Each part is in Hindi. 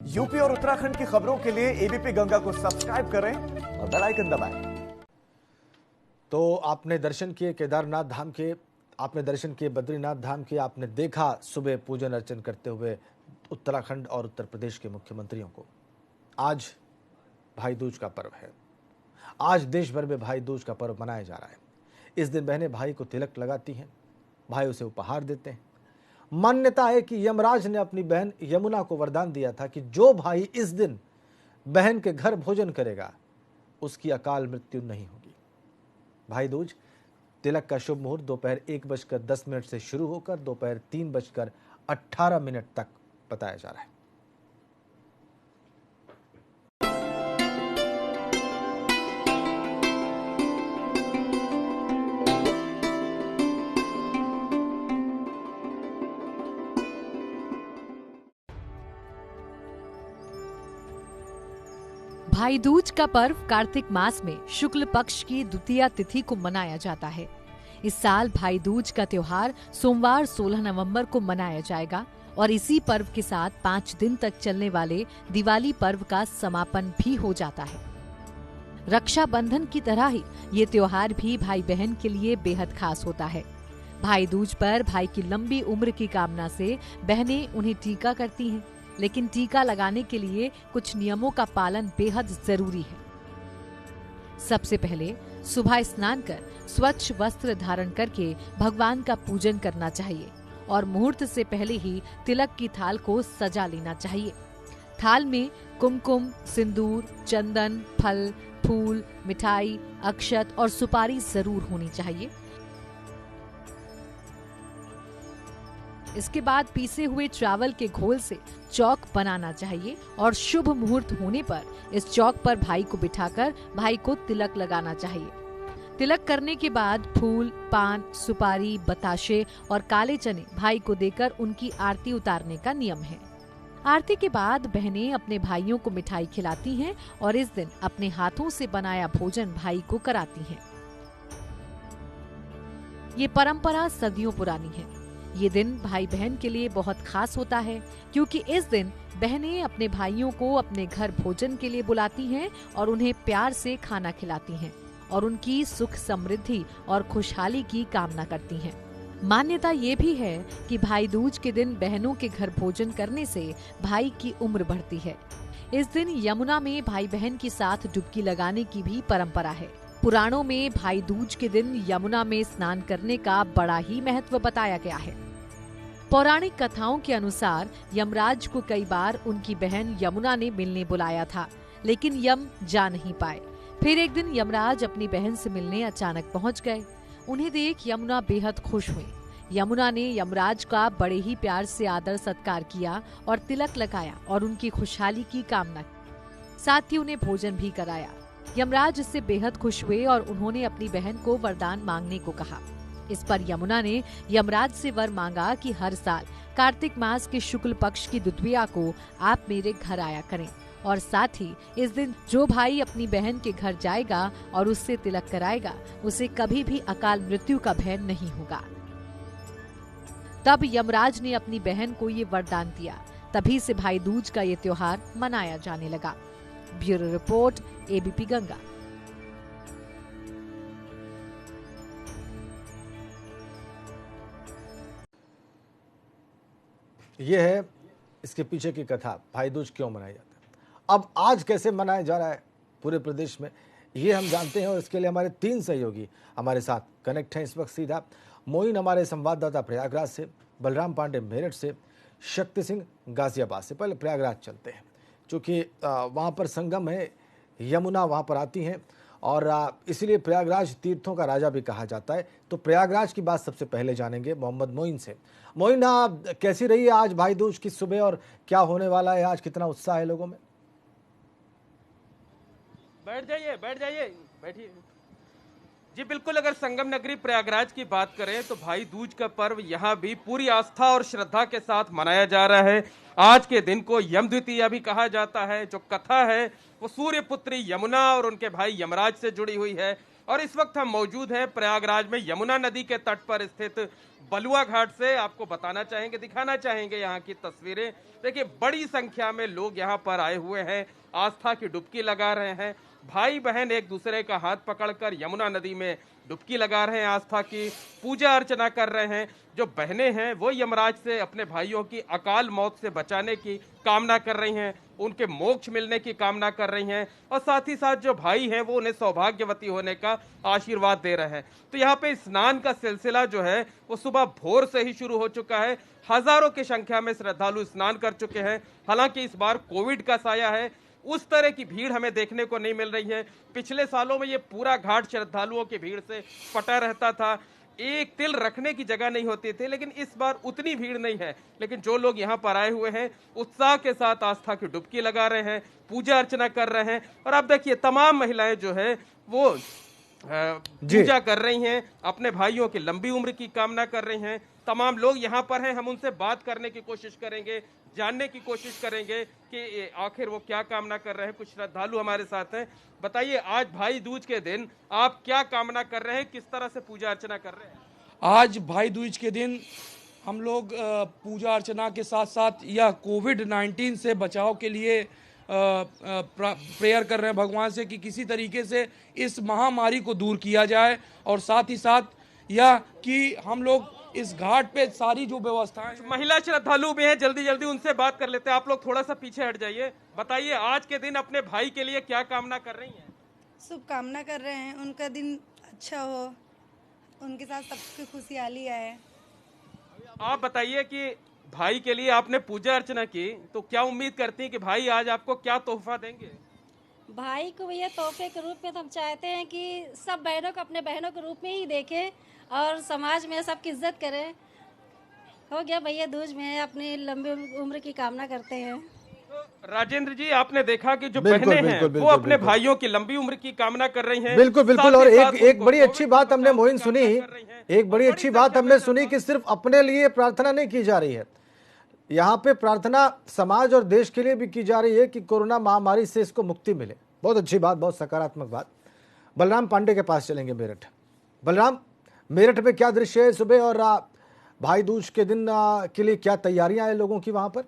यूपी और उत्तराखंड की खबरों के लिए एबीपी गंगा को सब्सक्राइब करें और बेल आइकन दबाएं। तो आपने दर्शन किए केदारनाथ धाम के, आपने दर्शन किए बद्रीनाथ धाम के, आपने देखा सुबह पूजन अर्चन करते हुए उत्तराखंड और उत्तर प्रदेश के मुख्यमंत्रियों को। आज भाई दूज का पर्व है। आज देश भर में भाई दूज का पर्व मनाया जा रहा है। इस दिन बहनें भाई को तिलक लगाती हैं, भाई उसे उपहार देते हैं। मान्यता है कि यमराज ने अपनी बहन यमुना को वरदान दिया था कि जो भाई इस दिन बहन के घर भोजन करेगा उसकी अकाल मृत्यु नहीं होगी। भाई दूज तिलक का शुभ मुहूर्त दोपहर 1:10 से शुरू होकर दोपहर 3:18 तक बताया जा रहा है। भाई दूज का पर्व कार्तिक मास में शुक्ल पक्ष की द्वितीया तिथि को मनाया जाता है। इस साल भाई दूज का त्योहार सोमवार 16 नवंबर को मनाया जाएगा और इसी पर्व के साथ 5 दिन तक चलने वाले दिवाली पर्व का समापन भी हो जाता है। रक्षाबंधन की तरह ही ये त्योहार भी भाई बहन के लिए बेहद खास होता है। भाई दूज पर भाई की लंबी उम्र की कामना से बहनें उन्हें टीका करती हैं, लेकिन टीका लगाने के लिए कुछ नियमों का पालन बेहद जरूरी है। सबसे पहले सुबह स्नान कर स्वच्छ वस्त्र धारण करके भगवान का पूजन करना चाहिए और मुहूर्त से पहले ही तिलक की थाल को सजा लेना चाहिए। थाल में कुमकुम, सिंदूर, चंदन, फल, फूल, मिठाई, अक्षत और सुपारी जरूर होनी चाहिए। इसके बाद पीसे हुए चावल के घोल से चौक बनाना चाहिए और शुभ मुहूर्त होने पर इस चौक पर भाई को बिठाकर भाई को तिलक लगाना चाहिए। तिलक करने के बाद फूल, पान, सुपारी, बताशे और काले चने भाई को देकर उनकी आरती उतारने का नियम है। आरती के बाद बहनें अपने भाइयों को मिठाई खिलाती हैं और इस दिन अपने हाथों से बनाया भोजन भाई को कराती हैं। ये परंपरा सदियों पुरानी है। ये दिन भाई बहन के लिए बहुत खास होता है क्योंकि इस दिन बहनें अपने भाइयों को अपने घर भोजन के लिए बुलाती हैं और उन्हें प्यार से खाना खिलाती हैं और उनकी सुख समृद्धि और खुशहाली की कामना करती हैं। मान्यता ये भी है कि भाई दूज के दिन बहनों के घर भोजन करने से भाई की उम्र बढ़ती है। इस दिन यमुना में भाई बहन के साथ डुबकी लगाने की भी परंपरा है। पुराणों में भाई दूज के दिन यमुना में स्नान करने का बड़ा ही महत्व बताया गया है। पौराणिक कथाओं के अनुसार यमराज को कई बार उनकी बहन यमुना ने मिलने बुलाया था, लेकिन यम जा नहीं पाए। फिर एक दिन यमराज अपनी बहन से मिलने अचानक पहुंच गए। उन्हें देख यमुना बेहद खुश हुई। यमुना ने यमराज का बड़े ही प्यार से आदर सत्कार किया और तिलक लगाया और उनकी खुशहाली की कामना की। साथ ही उन्हें भोजन भी कराया। यमराज इससे बेहद खुश हुए और उन्होंने अपनी बहन को वरदान मांगने को कहा। इस पर यमुना ने यमराज से वर मांगा कि हर साल कार्तिक मास के शुक्ल पक्ष की द्वितीया को आप मेरे घर आया करें और साथ ही इस दिन जो भाई अपनी बहन के घर जाएगा और उससे तिलक कराएगा उसे कभी भी अकाल मृत्यु का भय नहीं होगा। तब यमराज ने अपनी बहन को ये वरदान दिया। तभी से भाई दूज का ये त्योहार मनाया जाने लगा। Bureau report, ABP Ganga. ये है इसके पीछे की कथा, भाई दूज क्यों मनाया जाता है। अब आज कैसे मनाया जा रहा है पूरे प्रदेश में, ये हम जानते हैं और इसके लिए हमारे 3 सहयोगी हमारे साथ कनेक्ट हैं इस वक्त सीधा। मोइन हमारे संवाददाता प्रयागराज से, बलराम पांडे मेरठ से, शक्ति सिंह गाजियाबाद से। पहले प्रयागराज चलते हैं क्योंकि वहाँ पर संगम है, यमुना वहाँ पर आती हैं और इसलिए प्रयागराज तीर्थों का राजा भी कहा जाता है। तो प्रयागराज की बात सबसे पहले जानेंगे मोहम्मद मोइन से। मोइन, कैसी रही है आज भाई दूज की सुबह और क्या होने वाला है आज, कितना उत्साह है लोगों में? बैठ जाइए बैठिए जी। बिल्कुल, अगर संगम नगरी प्रयागराज की बात करें तो भाई दूज का पर्व यहाँ भी पूरी आस्था और श्रद्धा के साथ मनाया जा रहा है। आज के दिन को यम द्वितीया भी कहा जाता है। जो कथा है वो सूर्य पुत्री यमुना और उनके भाई यमराज से जुड़ी हुई है। और इस वक्त हम मौजूद हैं प्रयागराज में यमुना नदी के तट पर स्थित बलुआ घाट से। आपको बताना चाहेंगे, दिखाना चाहेंगे यहाँ की तस्वीरें। देखिए, बड़ी संख्या में लोग यहाँ पर आए हुए हैं, आस्था की डुबकी लगा रहे हैं। भाई बहन एक दूसरे का हाथ पकड़कर यमुना नदी में डुबकी लगा रहे हैं, आस्था की पूजा अर्चना कर रहे हैं। जो बहनें हैं वो यमराज से अपने भाइयों की अकाल मौत से बचाने की कामना कर रही हैं, उनके मोक्ष मिलने की कामना कर रही हैं, और साथ ही साथ जो भाई हैं वो उन्हें सौभाग्यवती होने का आशीर्वाद दे रहे हैं। तो यहाँ पे स्नान का सिलसिला जो है वो सुबह भोर से ही शुरू हो चुका है। हजारों की संख्या में श्रद्धालु स्नान कर चुके हैं। हालांकि इस बार कोविड का साया है, उस तरह की भीड़ हमें देखने को नहीं मिल रही है। पिछले सालों में ये पूरा घाट श्रद्धालुओं की भीड़ से फटा रहता था, एक तिल रखने की जगह नहीं होती थी, लेकिन इस बार उतनी भीड़ नहीं है। लेकिन जो लोग यहाँ पर आए हुए हैं उत्साह के साथ आस्था की डुबकी लगा रहे हैं, पूजा अर्चना कर रहे हैं। और आप देखिए, तमाम महिलाएं जो है वो पूजा कर रही हैं, अपने भाइयों की लंबी उम्र की कामना कर रही हैं। तमाम लोग यहाँ पर हैं, हम उनसे बात करने की कोशिश करेंगे, जानने की कोशिश करेंगे कि आखिर वो क्या कामना कर रहे हैं। कुछ श्रद्धालु हमारे साथ हैं। बताइए, आज भाई दूज के दिन आप क्या कामना कर रहे हैं, किस तरह से पूजा अर्चना कर रहे हैं? आज भाई दूज के दिन हम लोग पूजा अर्चना के साथ साथ यह कोविड-19 से बचाव के लिए प्रेयर कर रहे हैं भगवान से कि किसी तरीके से इस महामारी को दूर किया जाए, और साथ ही साथ यह कि हम लोग इस घाट पे सारी जो व्यवस्थाएं, महिला श्रद्धालु भी हैं, जल्दी जल्दी उनसे बात कर लेते हैं। आप लोग थोड़ा सा पीछे हट जाइए। बताइए, आज के दिन अपने भाई के लिए क्या कामना कर रही हैं? शुभकामना कर रहे हैं, उनका दिन अच्छा हो, उनके साथ सबकी खुशहाली आए। आप बताइए कि भाई के लिए आपने पूजा अर्चना की, तो क्या उम्मीद करती हैं कि भाई आज आपको क्या तोहफा देंगे? भाई को भैया तोहफे के रूप में तो हम चाहते हैं कि सब बहनों को अपने बहनों के रूप में ही देखें और समाज में सबकी इज्जत करें। हो गया भैया दूज में अपनी लंबी उम्र की कामना करते हैं। राजेंद्र जी, आपने देखा कि जो बहनें हैं वो अपने भाइयों की लंबी उम्र की कामना कर रही हैं। बिल्कुल बिल्कुल। और एक बड़ी अच्छी बात हमने मोइन सुनी, एक बड़ी अच्छी बात हमने सुनी कि सिर्फ अपने लिए प्रार्थना नहीं की जा रही है, यहाँ पे प्रार्थना समाज और देश के लिए भी की जा रही है कि कोरोना महामारी से इसको मुक्ति मिले। बहुत अच्छी बात, बहुत सकारात्मक बात। बलराम पांडे के पास चलेंगे, मेरठ। बलराम, मेरठ में क्या दृश्य है सुबह, और भाई दूज के दिन के लिए क्या तैयारियां हैं लोगों की वहां पर?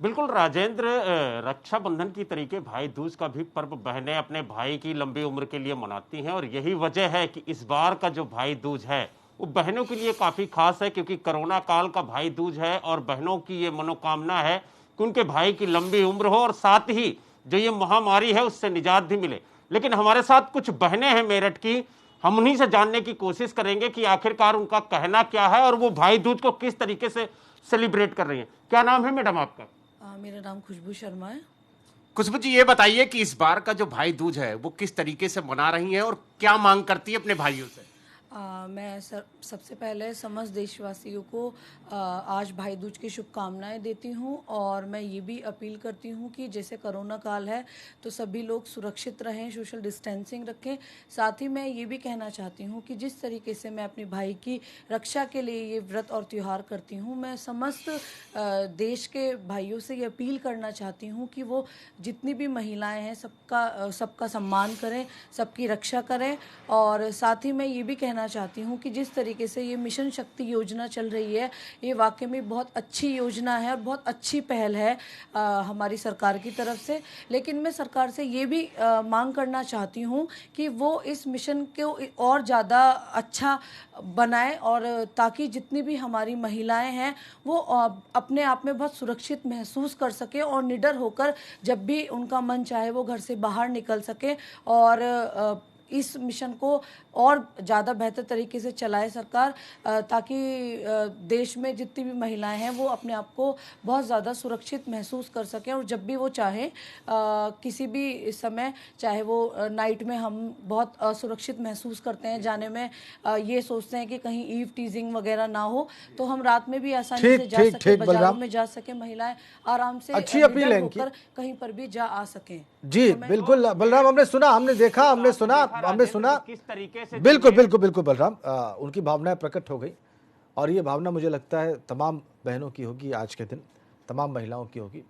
बिल्कुल राजेंद्र, रक्षाबंधन की तरीके भाई दूज का भी पर्व बहनें अपने भाई की लंबी उम्र के लिए मनाती हैं, और यही वजह है कि इस बार का जो भाई दूज है वो बहनों के लिए काफ़ी खास है, क्योंकि कोरोना काल का भाई दूज है और बहनों की ये मनोकामना है कि उनके भाई की लंबी उम्र हो और साथ ही जो ये महामारी है उससे निजात भी मिले। लेकिन हमारे साथ कुछ बहनें हैं मेरठ की, हम उन्हीं से जानने की कोशिश करेंगे कि आखिरकार उनका कहना क्या है और वो भाई दूज को किस तरीके से सेलिब्रेट कर रही हैं। क्या नाम है मैडम आपका? मेरा नाम खुशबू शर्मा है। खुशबू जी, ये बताइए कि इस बार का जो भाई दूज है वो किस तरीके से मना रही हैं और क्या मांग करती है अपने भाइयों से? मैं सबसे पहले समस्त देशवासियों को आज भाई दूज की शुभकामनाएं देती हूं, और मैं ये भी अपील करती हूं कि जैसे कोरोना काल है तो सभी लोग सुरक्षित रहें, सोशल डिस्टेंसिंग रखें। साथ ही मैं ये भी कहना चाहती हूं कि जिस तरीके से मैं अपने भाई की रक्षा के लिए ये व्रत और त्यौहार करती हूं, मैं समस्त देश के भाइयों से ये अपील करना चाहती हूँ कि वो जितनी भी महिलाएँ हैं सबका सम्मान करें, सबकी रक्षा करें। और साथ ही मैं ये भी कहना चाहती हूँ कि जिस तरीके से ये मिशन शक्ति योजना चल रही है, ये वाकई में बहुत अच्छी योजना है और बहुत अच्छी पहल है हमारी सरकार की तरफ से। लेकिन मैं सरकार से ये भी मांग करना चाहती हूँ कि वो इस मिशन को और ज़्यादा अच्छा बनाए, और ताकि जितनी भी हमारी महिलाएं हैं वो अपने आप में बहुत सुरक्षित महसूस कर सके और निडर होकर जब भी उनका मन चाहे वो घर से बाहर निकल सके, और इस मिशन को और ज़्यादा बेहतर तरीके से चलाए सरकार, ताकि देश में जितनी भी महिलाएं हैं वो अपने आप को बहुत ज़्यादा सुरक्षित महसूस कर सकें, और जब भी वो चाहें किसी भी समय, चाहे वो नाइट में हम बहुत असुरक्षित महसूस करते हैं जाने में, ये सोचते हैं कि कहीं ईव टीजिंग वगैरह ना हो, तो हम रात में भी आसानी से जा सके, बाजारों में जा सके, महिलाएं आराम से अच्छी अपील है होकर कहीं पर भी जा आ सकें। जी बिल्कुल बलराम, हमने सुना, हमने देखा, हमने सुना किस तरीके से बिल्कुल बिल्कुल बिल्कुल बलराम, उनकी भावनाएं प्रकट हो गई, और ये भावना मुझे लगता है तमाम बहनों की होगी, आज के दिन तमाम महिलाओं की होगी।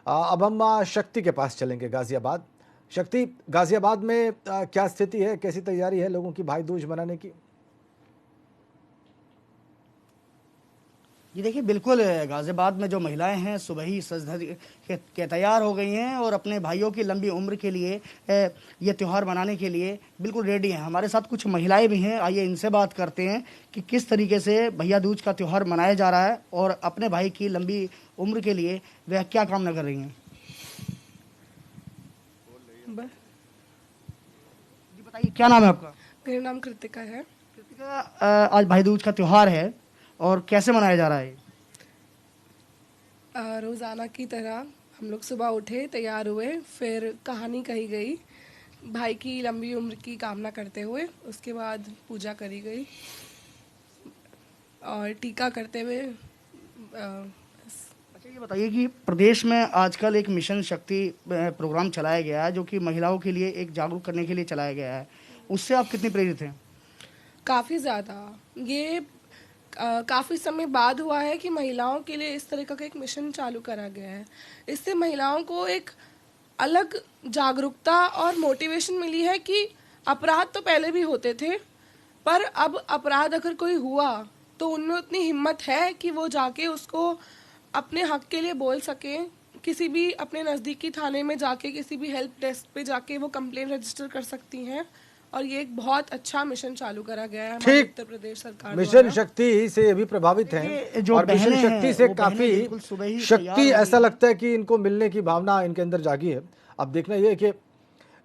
अब हम शक्ति के पास चलेंगे, गाजियाबाद। शक्ति, गाजियाबाद में क्या स्थिति है, कैसी तैयारी है लोगों की भाई दूज मनाने की? जी देखिए, बिल्कुल गाजियाबाद में जो महिलाएं हैं सुबह ही सज धज के तैयार हो गई हैं और अपने भाइयों की लंबी उम्र के लिए ये त्यौहार मनाने के लिए बिल्कुल रेडी हैं। हमारे साथ कुछ महिलाएं भी हैं, आइए इनसे बात करते हैं कि किस तरीके से भैया दूज का त्यौहार मनाया जा रहा है और अपने भाई की लंबी उम्र के लिए वह क्या कामना कर रही हैं। जी बताइए, क्या नाम है आपका? मेरा नाम कृतिका है। कृतिका, आज भाई दूज का त्यौहार है और कैसे मनाया जा रहा है? रोज़ाना की तरह हम लोग सुबह उठे, तैयार हुए, फिर कहानी कही गई भाई की लंबी उम्र की कामना करते हुए। उसके बाद पूजा करी गई और टीका करते हुए। अच्छा, ये बताइए कि प्रदेश में आजकल एक मिशन शक्ति प्रोग्राम चलाया गया है जो कि महिलाओं के लिए एक जागरूक करने के लिए चलाया गया है, उससे आप कितनी प्रेरित हैं? काफ़ी ज़्यादा। ये काफ़ी समय बाद हुआ है कि महिलाओं के लिए इस तरह का एक मिशन चालू करा गया है। इससे महिलाओं को एक अलग जागरूकता और मोटिवेशन मिली है कि अपराध तो पहले भी होते थे, पर अब अपराध अगर कोई हुआ तो उनमें उतनी हिम्मत है कि वो जाके उसको अपने हक के लिए बोल सकें। किसी भी अपने नज़दीकी थाने में जाके, किसी भी हेल्प डेस्क पे जाके वो कंप्लेंट रजिस्टर कर सकती हैं। और ये एक बहुत अच्छा मिशन चालू करा गया है हमारे उत्तर प्रदेश सरकार मिशन द्वारा। शक्ति से ये भी प्रभावित हैं जो और मिशन बहनें शक्ति हैं, से वो काफी बहनें बिल्कुल सुबह ही शक्ति, तैयार हो ऐसा गई। लगता है कि इनको मिलने की भावना इनके अंदर जागी है। अब देखना ये है कि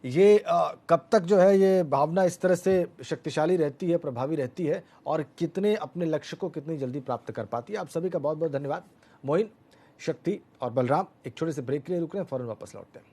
ये कब तक जो है ये भावना इस तरह से शक्तिशाली रहती है, प्रभावी रहती है और कितने अपने लक्ष्य को कितनी जल्दी प्राप्त कर पाती है। आप सभी का बहुत बहुत धन्यवाद। मोइन, शक्ति और बलराम एक छोटे से ब्रेक के लिए रुक रहे हैं, फौरन वापस लौटते हैं।